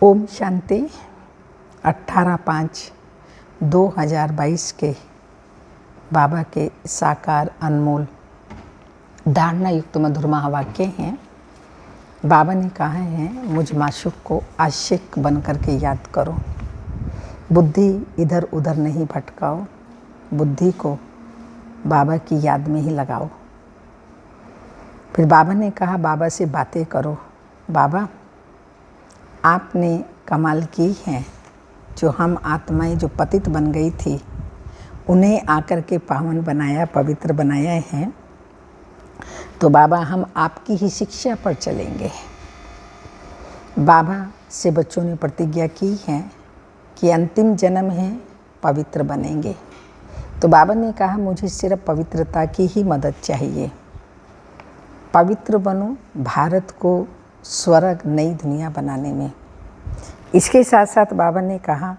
ओम शांति 18/5/2022 के बाबा के साकार अनमोल धारणा युक्त मधुर महावाक्य हैं। बाबा ने कहा है, मुझ माशूक को आशिक बन करके याद करो, बुद्धि इधर उधर नहीं भटकाओ, बुद्धि को बाबा की याद में ही लगाओ। फिर बाबा ने कहा, बाबा से बातें करो। बाबा, आपने कमाल की है, जो हम आत्माएं जो पतित बन गई थी उन्हें आकर के पावन बनाया, पवित्र बनाया है। तो बाबा, हम आपकी ही शिक्षा पर चलेंगे। बाबा से बच्चों ने प्रतिज्ञा की है कि अंतिम जन्म है, पवित्र बनेंगे। तो बाबा ने कहा, मुझे सिर्फ पवित्रता की ही मदद चाहिए। पवित्र बनो, भारत को स्वर्ग नई दुनिया बनाने में। इसके साथ साथ बाबा ने कहा,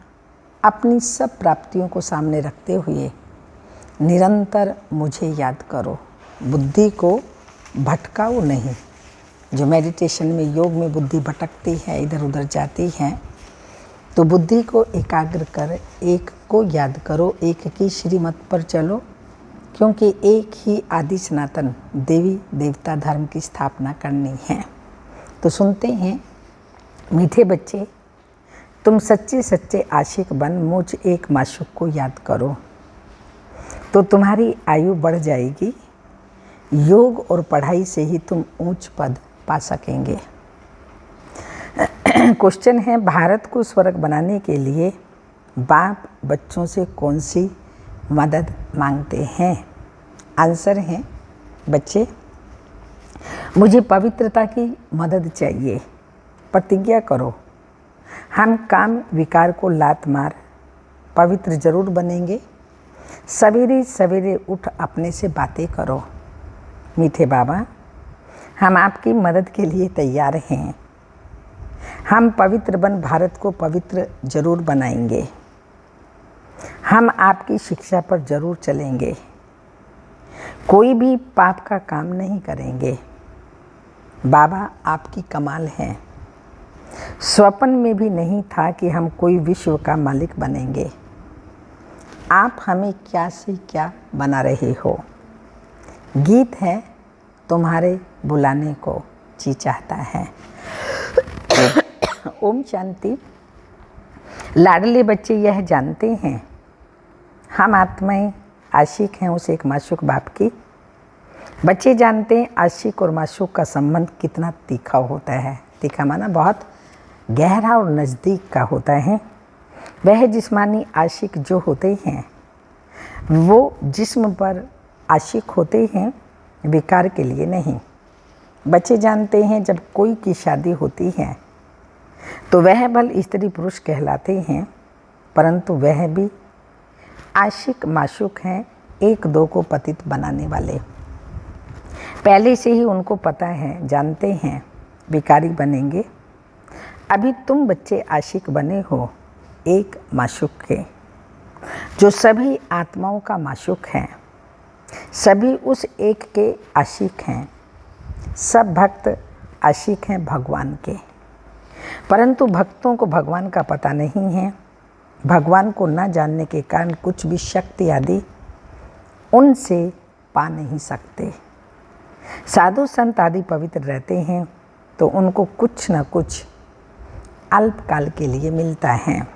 अपनी सब प्राप्तियों को सामने रखते हुए निरंतर मुझे याद करो, बुद्धि को भटकाओ नहीं। जो मेडिटेशन में, योग में बुद्धि भटकती है, इधर उधर जाती है, तो बुद्धि को एकाग्र कर एक को याद करो, एक की श्रीमत पर चलो, क्योंकि एक ही आदि सनातन देवी देवता धर्म की स्थापना करनी है। तो सुनते हैं, मीठे बच्चे, तुम सच्चे सच्चे आशिक बन मुझ एक माशूक को याद करो, तो तुम्हारी आयु बढ़ जाएगी। योग और पढ़ाई से ही तुम ऊंच पद पा सकेंगे। क्वेश्चन है, भारत को स्वर्ग बनाने के लिए बाप बच्चों से कौन सी मदद मांगते हैं? आंसर है, बच्चे, मुझे पवित्रता की मदद चाहिए। प्रतिज्ञा करो, हम काम विकार को लात मार पवित्र जरूर बनेंगे। सवेरे सवेरे उठ अपने से बातें करो। मीठे बाबा, हम आपकी मदद के लिए तैयार हैं। हम पवित्र बन भारत को पवित्र जरूर बनाएंगे। हम आपकी शिक्षा पर जरूर चलेंगे। कोई भी पाप का काम नहीं करेंगे। बाबा, आपकी कमाल है। स्वप्न में भी नहीं था कि हम कोई विश्व का मालिक बनेंगे। आप हमें क्या से क्या बना रहे हो। गीत है, तुम्हारे बुलाने को जी चाहता है। ओम शांति। लाडले बच्चे यह जानते हैं, हम आत्माएं आशिक हैं उस एक माशूक बाप की। बच्चे जानते हैं आशिक और माशूक का संबंध कितना तीखा होता है। तीखा माना बहुत गहरा और नज़दीक का होता है। वह जिस्मानी आशिक जो होते हैं, वो जिस्म पर आशिक होते हैं, विकार के लिए नहीं। बच्चे जानते हैं, जब कोई की शादी होती है तो वह बल स्त्री पुरुष कहलाते हैं, परंतु वह भी आशिक माशूक हैं, एक दो को पतित बनाने वाले। पहले से ही उनको पता है, जानते हैं विकारी बनेंगे। अभी तुम बच्चे आशिक बने हो एक माशूक के, जो सभी आत्माओं का माशूक है। सभी उस एक के आशिक हैं। सब भक्त आशिक हैं भगवान के, परंतु भक्तों को भगवान का पता नहीं है। भगवान को न जानने के कारण कुछ भी शक्ति आदि उनसे पा नहीं सकते। साधु संत आदि पवित्र रहते हैं तो उनको कुछ न कुछ अल्पकाल के लिए मिलता है।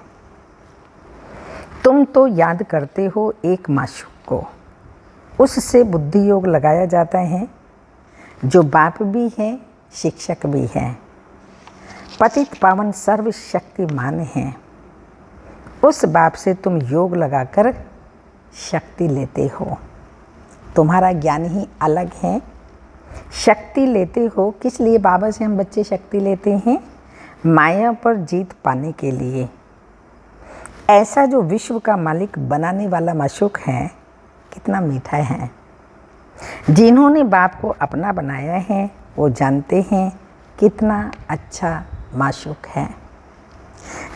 तुम तो याद करते हो एक माशूक को, उससे बुद्धि योग लगाया जाता है, जो बाप भी है, शिक्षक भी है, पतित पावन सर्वशक्तिमान है। उस बाप से तुम योग लगाकर शक्ति लेते हो। तुम्हारा ज्ञान ही अलग है। शक्ति लेते हो किस लिए? बाबा से हम बच्चे शक्ति लेते हैं माया पर जीत पाने के लिए। ऐसा जो विश्व का मालिक बनाने वाला माशूक है, कितना मीठा है। जिन्होंने बाप को अपना बनाया है, वो जानते हैं कितना अच्छा माशूक है।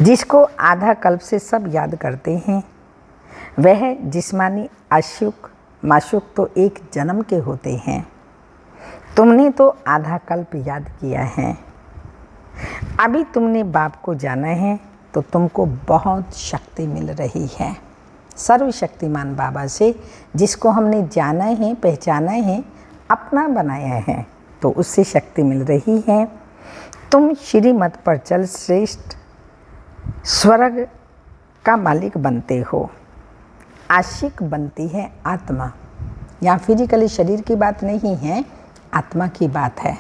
जिसको आधा कल्प से सब याद करते हैं, वह जिस्मानी आशिक माशूक तो एक जन्म के होते हैं। तुमने तो आधा कल्प याद किया है। अभी तुमने बाप को जाना है तो तुमको बहुत शक्ति मिल रही है सर्वशक्तिमान बाबा से, जिसको हमने जाना है, पहचाना है, अपना बनाया है, तो उससे शक्ति मिल रही है। तुम श्रीमत पर चल श्रेष्ठ स्वर्ग का मालिक बनते हो। आशिक बनती है आत्मा। यहाँ फिजिकली शरीर की बात नहीं है, आत्मा की बात है।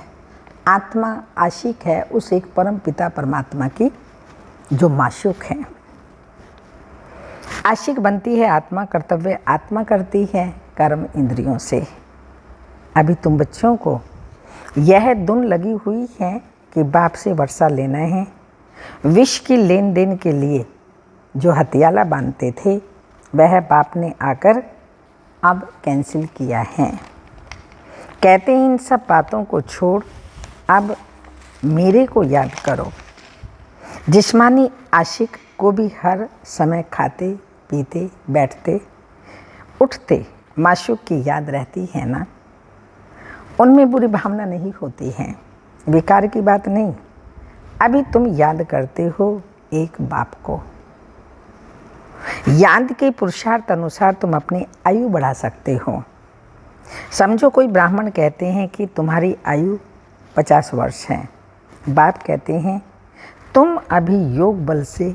आत्मा आशिक है उस एक परम पिता परमात्मा की जो माशूक है। आशिक बनती है आत्मा, कर्तव्य आत्मा करती है कर्म इंद्रियों से। अभी तुम बच्चों को यह धुन लगी हुई है कि बाप से वर्षा लेना है। विष की लेन देन के लिए जो हथियाला बांधते थे वह बाप ने आकर अब कैंसिल किया है। कहते हैं इन सब बातों को छोड़ अब मेरे को याद करो। जिस्मानी आशिक को भी हर समय खाते पीते बैठते उठते माशूक की याद रहती है ना। उनमें बुरी भावना नहीं होती है, विकार की बात नहीं। अभी तुम याद करते हो एक बाप को। याद के पुरुषार्थ अनुसार तुम अपनी आयु बढ़ा सकते हो। समझो कोई ब्राह्मण कहते हैं कि तुम्हारी आयु 50 वर्ष है। बाप कहते हैं तुम अभी योग बल से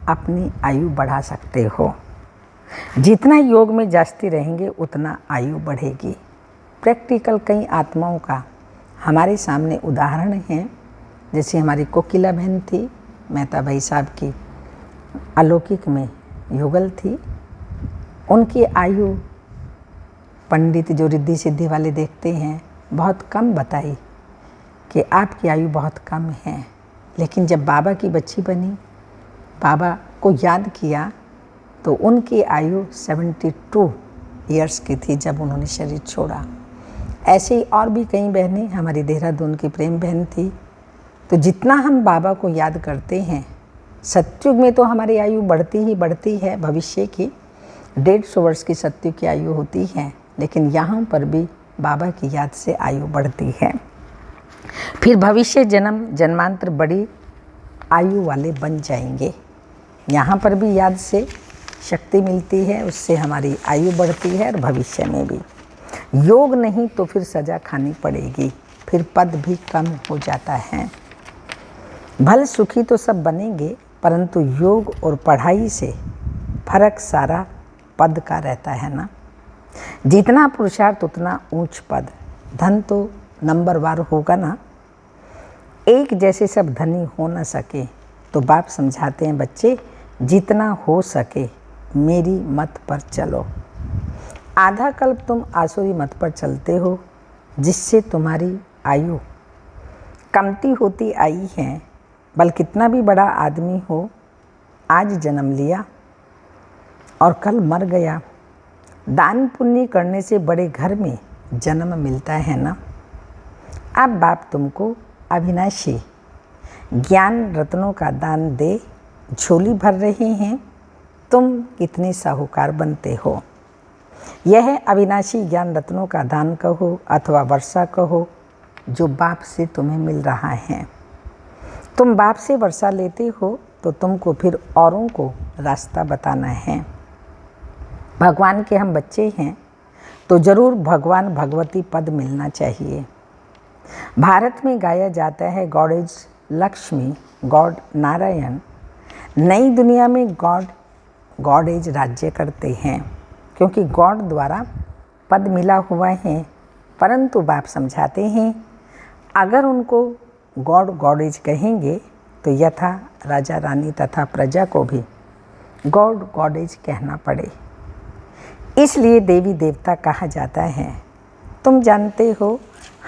अपनी आयु बढ़ा सकते हो। जितना योग में जास्ती रहेंगे उतना आयु बढ़ेगी। प्रैक्टिकल कई आत्माओं का हमारे सामने उदाहरण है। जैसे हमारी कोकिला बहन थी, मेहता भाई साहब की अलौकिक में युगल थी। उनकी आयु पंडित जो रिद्धि सिद्धि वाले देखते हैं बहुत कम बताई कि आपकी आयु बहुत कम है। लेकिन जब बाबा की बच्ची बनी, बाबा को याद किया तो उनकी आयु 72 ईयर्स की थी जब उन्होंने शरीर छोड़ा। ऐसे ही और भी कई बहनें, हमारी देहरादून की प्रेम बहन थी। तो जितना हम बाबा को याद करते हैं, सतयुग में तो हमारी आयु बढ़ती ही बढ़ती है। भविष्य की 150 वर्ष की सतयुग की आयु होती है, लेकिन यहाँ पर भी बाबा की याद से आयु बढ़ती है। फिर भविष्य जन्म जन्मांतर बड़ी आयु वाले बन जाएंगे। यहाँ पर भी याद से शक्ति मिलती है, उससे हमारी आयु बढ़ती है और भविष्य में भी। योग नहीं तो फिर सज़ा खानी पड़ेगी, फिर पद भी कम हो जाता है। भले सुखी तो सब बनेंगे, परंतु योग और पढ़ाई से फर्क सारा पद का रहता है ना। जितना पुरुषार्थ उतना ऊंच पद। धन तो नंबरवार होगा ना। एक जैसे सब धनी हो न सके, तो बाप समझाते हैं बच्चे जितना हो सके मेरी मत पर चलो। आधा कल्प तुम आसुरी मत पर चलते हो, जिससे तुम्हारी आयु कमती होती आई है। बल कितना भी बड़ा आदमी हो, आज जन्म लिया और कल मर गया। दान पुण्य करने से बड़े घर में जन्म मिलता है ना। अब बाप तुमको अविनाशी ज्ञान रत्नों का दान दे झोली भर रहे हैं। तुम कितने साहूकार बनते हो। यह अविनाशी ज्ञान रत्नों का दान कहो अथवा वर्षा कहो, जो बाप से तुम्हें मिल रहा है। तुम बाप से वर्षा लेते हो तो तुमको फिर औरों को रास्ता बताना है। भगवान के हम बच्चे हैं तो ज़रूर भगवान भगवती पद मिलना चाहिए। भारत में गाया जाता है God is Lakshmi, God Narayan. नई दुनिया में गॉड इज राज्य करते हैं, क्योंकि गॉड द्वारा पद मिला हुआ है। परंतु बाप समझाते हैं अगर उनको गॉड इज कहेंगे तो यथा राजा रानी तथा प्रजा को भी गॉड इज कहना पड़े। इसलिए देवी देवता कहा जाता है। तुम जानते हो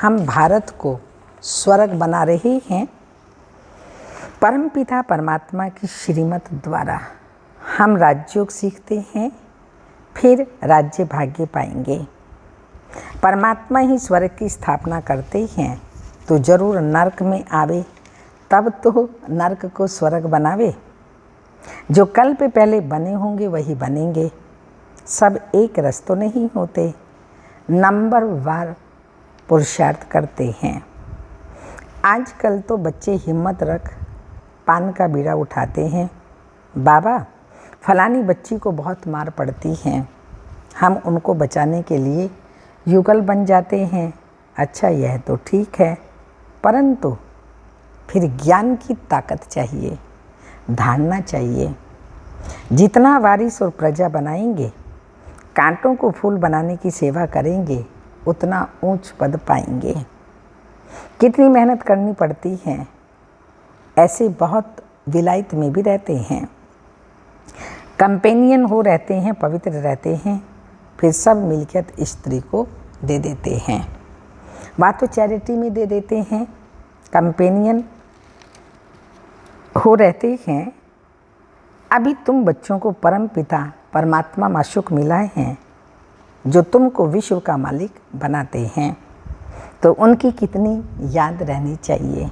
हम भारत को स्वर्ग बना रहे हैं। परमपिता परमात्मा की श्रीमत द्वारा हम राजयोग सीखते हैं, फिर राज्य भाग्य पाएंगे। परमात्मा ही स्वर्ग की स्थापना करते हैं, तो जरूर नरक में आवे, तब तो नरक को स्वर्ग बनावे। जो कल पे पहले बने होंगे वही बनेंगे। सब एक रस तो नहीं होते, नंबर वार पुरुषार्थ करते हैं। आजकल तो बच्चे हिम्मत रख पान का बीड़ा उठाते हैं, बाबा फलानी बच्ची को बहुत मार पड़ती है, हम उनको बचाने के लिए युगल बन जाते हैं। अच्छा यह तो ठीक है, परंतु फिर ज्ञान की ताकत चाहिए, धारणा चाहिए। जितना वारिस और प्रजा बनाएंगे, कांटों को फूल बनाने की सेवा करेंगे, उतना ऊंच पद पाएंगे। कितनी मेहनत करनी पड़ती है। ऐसे बहुत विलायत में भी रहते हैं, कंपेनियन हो रहते हैं, पवित्र रहते हैं, फिर सब मिल्कियत स्त्री को दे देते हैं। बात तो चैरिटी में दे देते हैं, कंपेनियन हो रहते हैं। अभी तुम बच्चों को परम पिता परमात्मा माशूक मिला है, जो तुमको विश्व का मालिक बनाते हैं, तो उनकी कितनी याद रहनी चाहिए।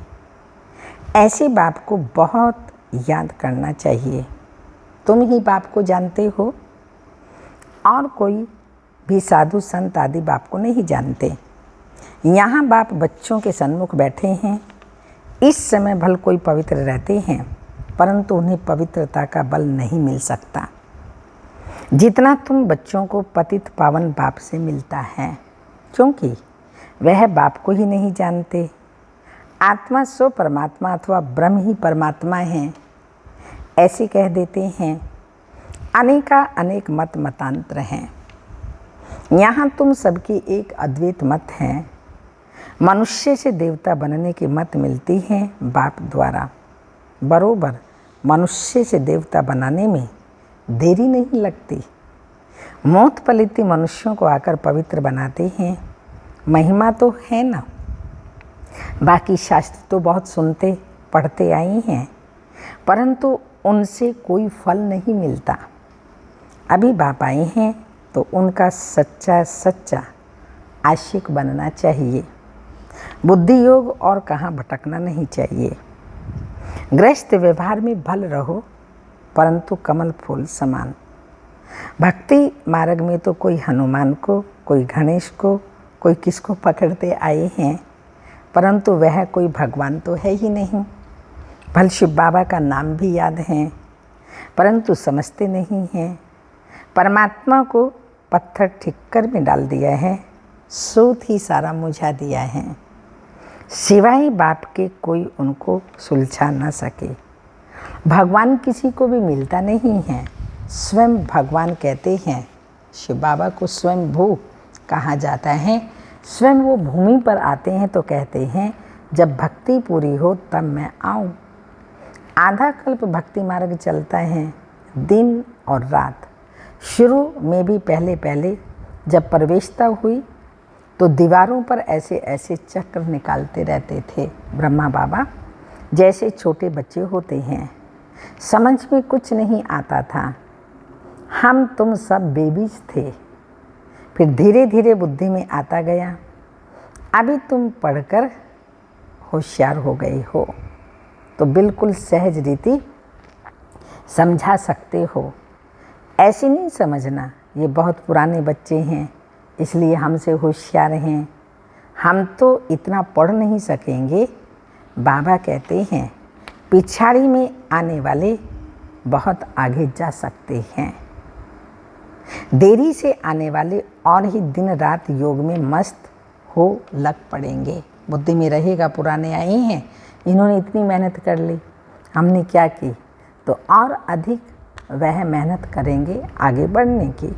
ऐसे बाप को बहुत याद करना चाहिए। तुम ही बाप को जानते हो, और कोई भी साधु संत आदि बाप को नहीं जानते। यहाँ बाप बच्चों के सन्मुख बैठे हैं। इस समय भल कोई पवित्र रहते हैं, परंतु उन्हें पवित्रता का बल नहीं मिल सकता जितना तुम बच्चों को पतित पावन बाप से मिलता है, क्योंकि वह बाप को ही नहीं जानते। आत्मा सो परमात्मा अथवा ब्रह्म ही परमात्मा है, ऐसे कह देते हैं। अनेक मत मतांतर हैं। यहाँ तुम सबकी एक अद्वैत मत है। मनुष्य से देवता बनने की मत मिलती है बाप द्वारा। बरोबर मनुष्य से देवता बनाने में देरी नहीं लगती। मौत पलिती मनुष्यों को आकर पवित्र बनाते हैं। महिमा तो है ना। बाकी शास्त्र तो बहुत सुनते पढ़ते आई हैं, परंतु उनसे कोई फल नहीं मिलता। अभी बाप आए हैं तो उनका सच्चा आशिक बनना चाहिए। बुद्धि योग और कहाँ भटकना नहीं चाहिए। गृहस्थ व्यवहार में भल रहो, परंतु कमल फूल समान। भक्ति मार्ग में तो कोई हनुमान को, कोई गणेश को, कोई किसको पकड़ते आए हैं, परंतु वह कोई भगवान तो है ही नहीं। भल शिव बाबा का नाम भी याद है, परंतु समझते नहीं हैं। परमात्मा को पत्थर ठिक्कर में डाल दिया है, सूत ही सारा मुझा दिया है। सिवाय बाप के कोई उनको सुलझा न सके। भगवान किसी को भी मिलता नहीं है, स्वयं भगवान कहते हैं। शिव बाबा को स्वयं भू कहा जाता है। स्वयं वो भूमि पर आते हैं तो कहते हैं, जब भक्ति पूरी हो तब मैं आऊँ। आधा कल्प भक्ति मार्ग चलता है, दिन और रात। शुरू में भी पहले जब प्रवेशता हुई तो दीवारों पर ऐसे चक्र निकालते रहते थे ब्रह्मा बाबा, जैसे छोटे बच्चे होते हैं। समझ में कुछ नहीं आता था। हम तुम सब बेबीज थे। फिर धीरे धीरे बुद्धि में आता गया। अभी तुम पढ़कर होशियार हो गए हो तो बिल्कुल सहज रीति समझा सकते हो। ऐसे नहीं समझना ये बहुत पुराने बच्चे हैं इसलिए हमसे होशियार हैं, हम तो इतना पढ़ नहीं सकेंगे। बाबा कहते हैं पिछाड़ी में आने वाले बहुत आगे जा सकते हैं। देरी से आने वाले और ही दिन रात योग में मस्त हो लग पड़ेंगे। बुद्धि में रहेगा पुराने आए हैं, इन्होंने इतनी मेहनत कर ली, हमने क्या की, तो और अधिक वह मेहनत करेंगे आगे बढ़ने की।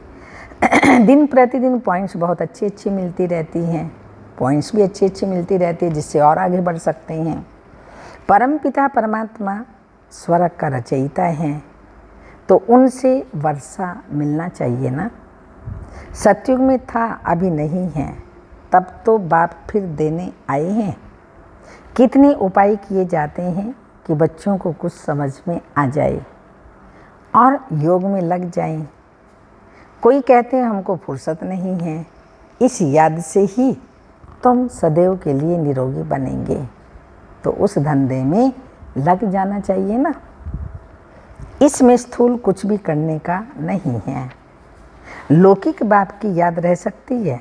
दिन प्रतिदिन पॉइंट्स बहुत अच्छी मिलती रहती हैं, पॉइंट्स भी अच्छी मिलती रहती है, जिससे और आगे बढ़ सकते हैं। परम पिता परमात्मा स्वर्ग का रचयिता है, तो उनसे वर्षा मिलना चाहिए ना। सतयुग में था, अभी नहीं है, तब तो बाप फिर देने आए हैं। कितने उपाय किए जाते हैं कि बच्चों को कुछ समझ में आ जाए और योग में लग जाएं। कोई कहते हैं हमको फुर्सत नहीं है। इस याद से ही तुम सदैव के लिए निरोगी बनेंगे, तो उस धंधे में लग जाना चाहिए ना। इसमें स्थूल कुछ भी करने का नहीं है। लौकिक बाप की याद रह सकती है,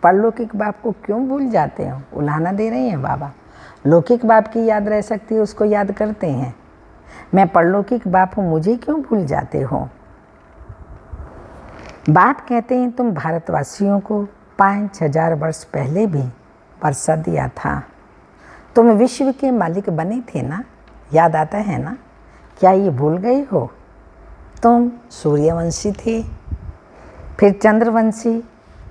परलौकिक बाप को क्यों भूल जाते हो? उल्हाना दे रहे हैं बाबा। लौकिक बाप की याद रह सकती है, उसको याद करते हैं। मैं परलौकिक बाप हूँ, मुझे क्यों भूल जाते हो? बाप कहते हैं तुम भारतवासियों को 5000 वर्ष पहले भी वर्षा दिया था। तुम विश्व के मालिक बने थे ना, याद आता है ना? क्या ये भूल गए हो? तुम सूर्यवंशी थे, फिर चंद्रवंशी,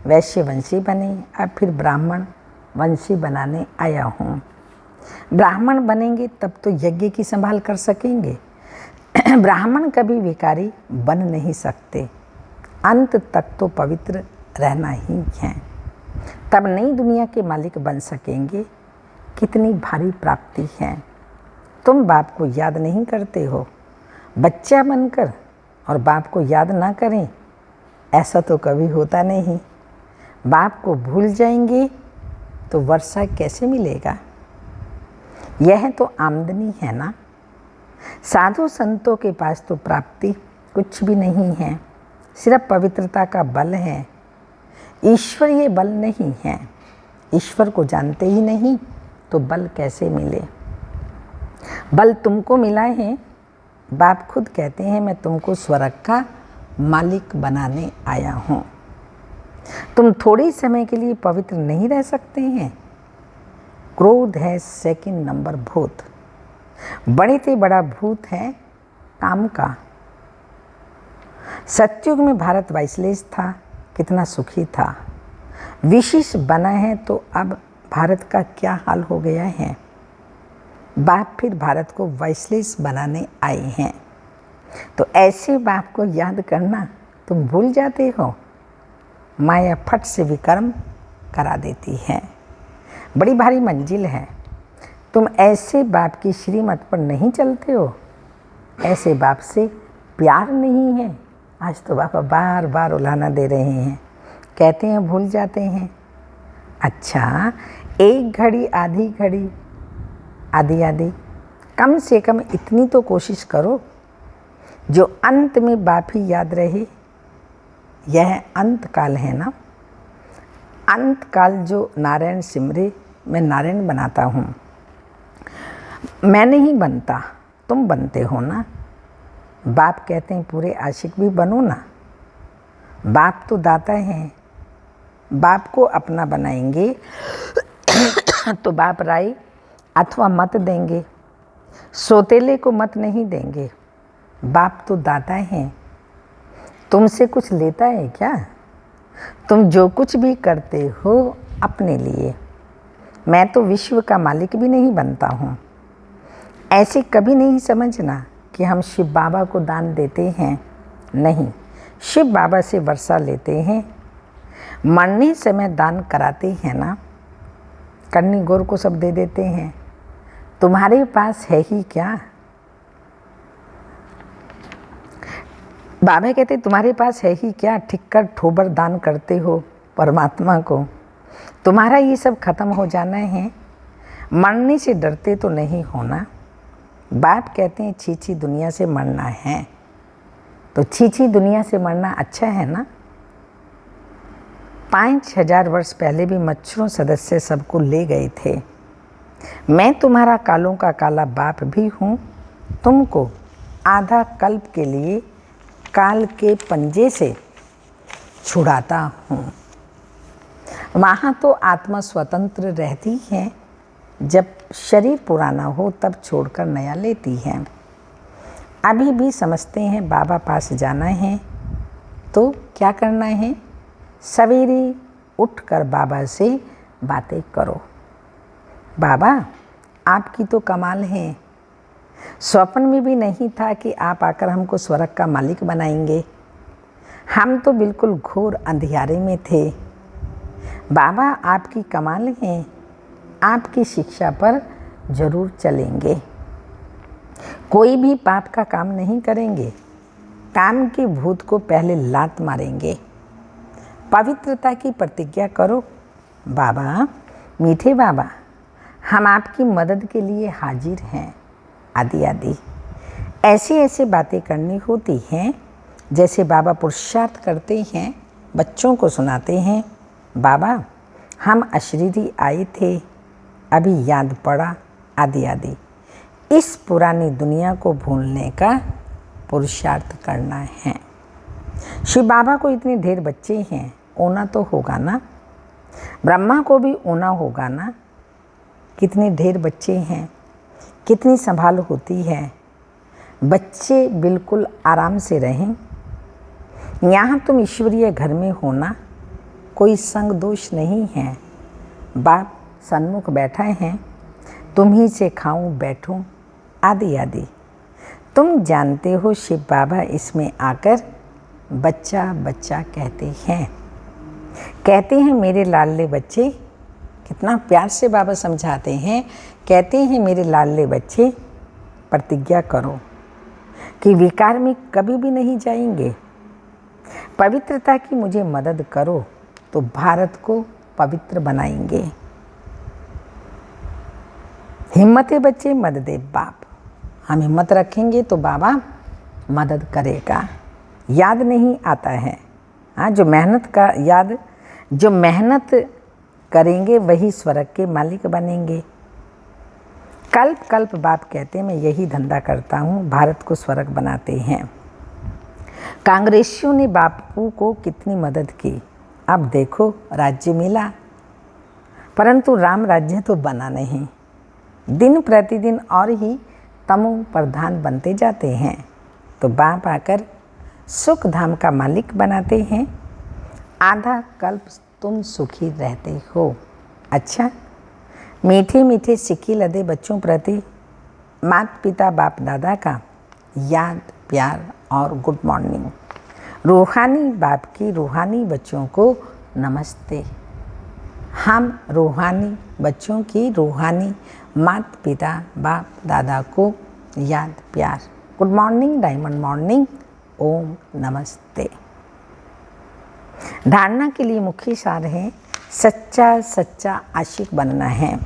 वैश्यवंशी बने, अब फिर ब्राह्मण वंशी बनाने आया हूँ। ब्राह्मण बनेंगे तब तो यज्ञ की संभाल कर सकेंगे। ब्राह्मण कभी विकारी बन नहीं सकते, अंत तक तो पवित्र रहना ही है, तब नई दुनिया के मालिक बन सकेंगे। कितनी भारी प्राप्ति है। तुम बाप को याद नहीं करते हो। बच्चा बनकर और बाप को याद ना करें, ऐसा तो कभी होता नहीं। बाप को भूल जाएंगे तो वर्षा कैसे मिलेगा? यह तो आमदनी है ना। साधु संतों के पास तो प्राप्ति कुछ भी नहीं है, सिर्फ पवित्रता का बल है। ईश्वरीय बल नहीं है। ईश्वर को जानते ही नहीं तो बल कैसे मिले? बल तुमको मिला है। बाप खुद कहते हैं मैं तुमको स्वर्ग का मालिक बनाने आया हूँ। तुम थोड़े समय के लिए पवित्र नहीं रह सकते हैं। क्रोध है सेकंड नंबर भूत, बड़े से बड़ा भूत है काम का। सतयुग में भारत वाइसलेस था, कितना सुखी था। विशिष्ट बना है तो अब भारत का क्या हाल हो गया है। बाप फिर भारत को वाइसलेस बनाने आए हैं, तो ऐसे बाप को याद करना तुम भूल जाते हो। माया फट से विकर्म करा देती है। बड़ी भारी मंजिल है। तुम ऐसे बाप की श्रीमत पर नहीं चलते हो। ऐसे बाप से प्यार नहीं है। आज तो बाबा बार बार उलाहना दे रहे हैं, कहते हैं भूल जाते हैं। अच्छा, एक घड़ी आधी घड़ी आधी आधी, कम से कम इतनी तो कोशिश करो जो अंत में बाप ही याद रहे। यह अंत काल है ना। अंत काल जो नारायण सिमरे, मैं नारायण बनाता हूँ। मैं नहीं बनता, तुम बनते हो ना। बाप कहते हैं पूरे आशिक भी बनो ना। बाप तो दाता हैं। बाप को अपना बनाएंगे तो बाप राय अथवा मत देंगे, सोतेले को मत नहीं देंगे। बाप तो दाता हैं। तुमसे कुछ लेता है क्या? तुम जो कुछ भी करते हो अपने लिए। मैं तो विश्व का मालिक भी नहीं बनता हूँ। ऐसे कभी नहीं समझना कि हम शिव बाबा को दान देते हैं। नहीं, शिव बाबा से वर्षा लेते हैं। मरने समय दान कराते हैं ना। कन्नी गौर को सब दे देते हैं। तुम्हारे पास है ही क्या? बाबा कहते तुम्हारे पास है ही क्या? ठिक्कर ठोबर दान करते हो परमात्मा को। तुम्हारा ये सब खत्म हो जाना है। मरने से डरते तो नहीं होना। बाप कहते हैं छीछी दुनिया से मरना है, तो छीछी दुनिया से मरना अच्छा है ना। 5000 वर्ष पहले भी मच्छरों सदस्य सबको ले गए थे। मैं तुम्हारा कालों का काला बाप भी हूँ। तुमको आधा कल्प के लिए काल के पंजे से छुड़ाता हूँ। वहाँ तो आत्मा स्वतंत्र रहती है। जब शरीर पुराना हो तब छोड़कर नया लेती है। अभी भी समझते हैं बाबा पास जाना है तो क्या करना है? सवेरे उठकर बाबा से बातें करो। बाबा आपकी तो कमाल है। स्वप्न में भी नहीं था कि आप आकर हमको स्वर्ग का मालिक बनाएंगे। हम तो बिल्कुल घोर अंधियारे में थे। बाबा आपकी कमाल है। आपकी शिक्षा पर जरूर चलेंगे। कोई भी पाप का काम नहीं करेंगे। काम के भूत को पहले लात मारेंगे। पवित्रता की प्रतिज्ञा करो। बाबा, मीठे बाबा, हम आपकी मदद के लिए हाजिर हैं। आदि आदि ऐसी ऐसी बातें करनी होती हैं जैसे बाबा पुरुषार्थ करते हैं, बच्चों को सुनाते हैं। बाबा, हम अशरीरी आए थे, अभी याद पड़ा आदि आदि। इस पुरानी दुनिया को भूलने का पुरुषार्थ करना है। शिव बाबा को इतने ढेर बच्चे हैं, होना तो होगा ना। ब्रह्मा को भी होना होगा ना। कितने ढेर बच्चे हैं, कितनी संभाल होती है। बच्चे बिल्कुल आराम से रहें। यहाँ तुम ईश्वरीय घर में होना, कोई संग दोष नहीं है। बाप सन्मुख बैठा है, तुम्ही से खाऊं बैठूं आदि आदि। तुम जानते हो शिव बाबा इसमें आकर बच्चा बच्चा कहते हैं। कहते हैं मेरे लाडले बच्चे, कितना प्यार से बाबा समझाते हैं। कहते हैं मेरे लाडले बच्चे, प्रतिज्ञा करो कि विकार में कभी भी नहीं जाएंगे। पवित्रता की मुझे मदद करो तो भारत को पवित्र बनाएंगे। हिम्मत बच्चे मदद बाप। हम हिम्मत रखेंगे तो बाबा मदद करेगा। याद नहीं आता है, हाँ, जो मेहनत करेंगे वही स्वर्ग के मालिक बनेंगे। कल्प कल्प बाप कहते हैं मैं यही धंधा करता हूँ, भारत को स्वर्ग बनाते हैं। कांग्रेसियों ने बापू को कितनी मदद की, अब देखो राज्य मिला, परंतु राम राज्य तो बना नहीं। दिन प्रतिदिन और ही तमो प्रधान बनते जाते हैं, तो बाप आकर सुख धाम का मालिक बनाते हैं। आधा कल्प तुम सुखी रहते हो। अच्छा, मीठे मीठे सिक्के लदे बच्चों प्रति माता पिता बाप दादा का याद प्यार और गुड मॉर्निंग। रूहानी बाप की रूहानी बच्चों को नमस्ते। हम रूहानी बच्चों की रूहानी माता पिता बाप दादा को याद प्यार गुड मॉर्निंग डायमंड मॉर्निंग ओम नमस्ते। धारणा के लिए मुख्य सार है सच्चा सच्चा आशिक बनना है।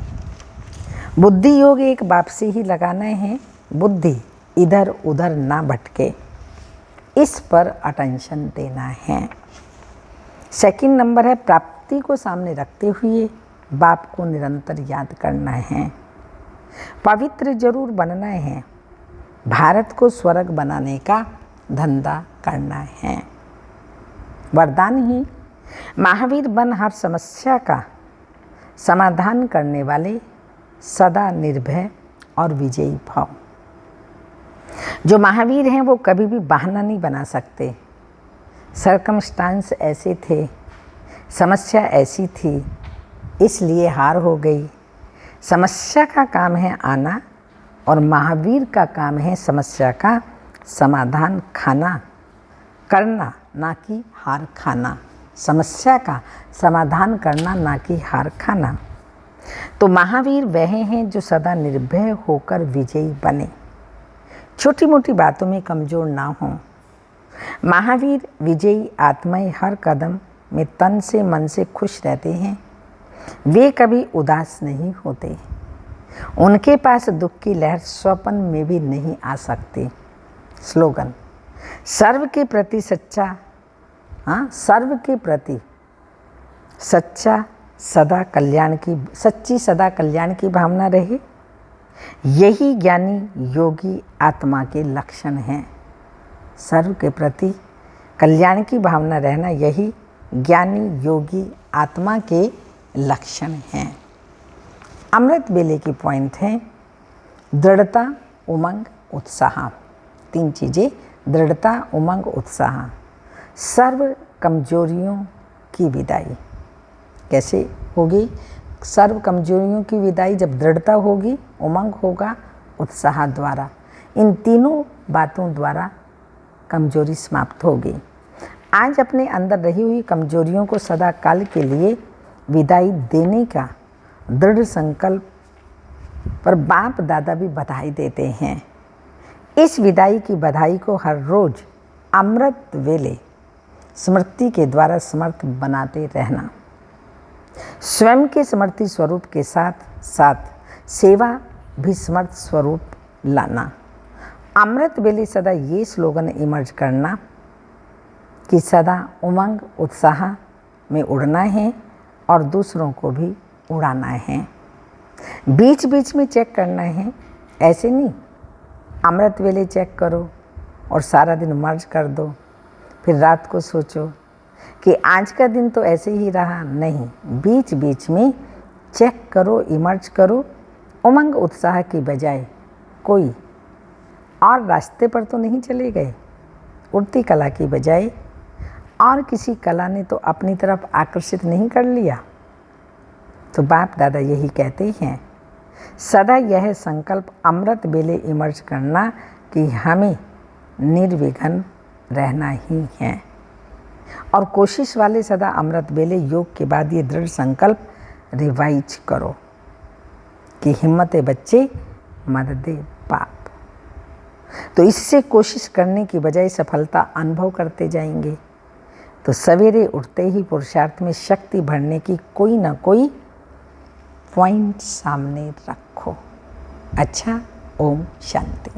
बुद्धि योग एक बाप से ही लगाना है। बुद्धि इधर उधर ना भटके, इस पर अटेंशन देना है। सेकंड नंबर है प्राप्ति को सामने रखते हुए बाप को निरंतर याद करना है। पवित्र जरूर बनना है। भारत को स्वर्ग बनाने का धंधा करना है। वरदान ही महावीर बन हर समस्या का समाधान करने वाले, सदा निर्भय और विजयी भाव। जो महावीर हैं वो कभी भी बहाना नहीं बना सकते। सर्कमस्टांस ऐसे थे, समस्या ऐसी थी, इसलिए हार हो गई। समस्या का काम है आना और महावीर का काम है समस्या का समाधान करना, ना कि हार खाना। समस्या का समाधान करना, ना कि हार खाना। तो महावीर वह हैं जो सदा निर्भय होकर विजयी बने, छोटी मोटी बातों में कमज़ोर ना हों। महावीर विजयी आत्माएं हर कदम में तन से मन से खुश रहते हैं। वे कभी उदास नहीं होते। उनके पास दुख की लहर स्वप्न में भी नहीं आ सकती। स्लोगन सर्व के प्रति सच्चा, सर्व के प्रति सच्चा सदा कल्याण की भावना रहे। यही ज्ञानी योगी आत्मा के लक्षण हैं। सर्व के प्रति कल्याण की भावना रहना, यही ज्ञानी योगी आत्मा के लक्षण हैं। अमृत बेले की पॉइंट है दृढ़ता उमंग उत्साह। 3 चीज़ें, दृढ़ता उमंग उत्साह। सर्व कमजोरियों की विदाई कैसे होगी? सर्व कमजोरियों की विदाई जब दृढ़ता होगी, उमंग होगा, उत्साह द्वारा। इन तीनों बातों द्वारा कमजोरी समाप्त होगी। आज अपने अंदर रही हुई कमजोरियों को सदा काल के लिए विदाई देने का दृढ़ संकल्प पर बाप दादा भी बधाई देते हैं। इस विदाई की बधाई को हर रोज अमृत वेले स्मृति के द्वारा समर्थ बनाते रहना। स्वयं के समर्थी स्वरूप के साथ साथ सेवा भी समर्थ स्वरूप लाना। अमृत वेले सदा ये स्लोगन इमर्ज करना कि सदा उमंग उत्साह में उड़ना है और दूसरों को भी उड़ाना है। बीच बीच में चेक करना है, ऐसे नहीं अमृत वेले चेक करो और सारा दिन मर्ज कर दो, फिर रात को सोचो कि आज का दिन तो ऐसे ही रहा। नहीं, बीच बीच में चेक करो, इमर्ज करो। उमंग उत्साह की बजाय कोई और रास्ते पर तो नहीं चले गए। उड़ती कला की बजाय और किसी कला ने तो अपनी तरफ आकर्षित नहीं कर लिया। तो बाप दादा यही कहते हैं, सदा यह संकल्प अमृत बेले इमर्ज करना कि हमें निर्विघ्न रहना ही है। और कोशिश वाले सदा अमृत बेले योग के बाद ये दृढ़ संकल्प रिवाइज करो कि हिम्मत बच्चे मदद बाप। तो इससे कोशिश करने की बजाय सफलता अनुभव करते जाएंगे। तो सवेरे उठते ही पुरुषार्थ में शक्ति भरने की कोई ना कोई पॉइंट सामने रखो। अच्छा, ओम शांति।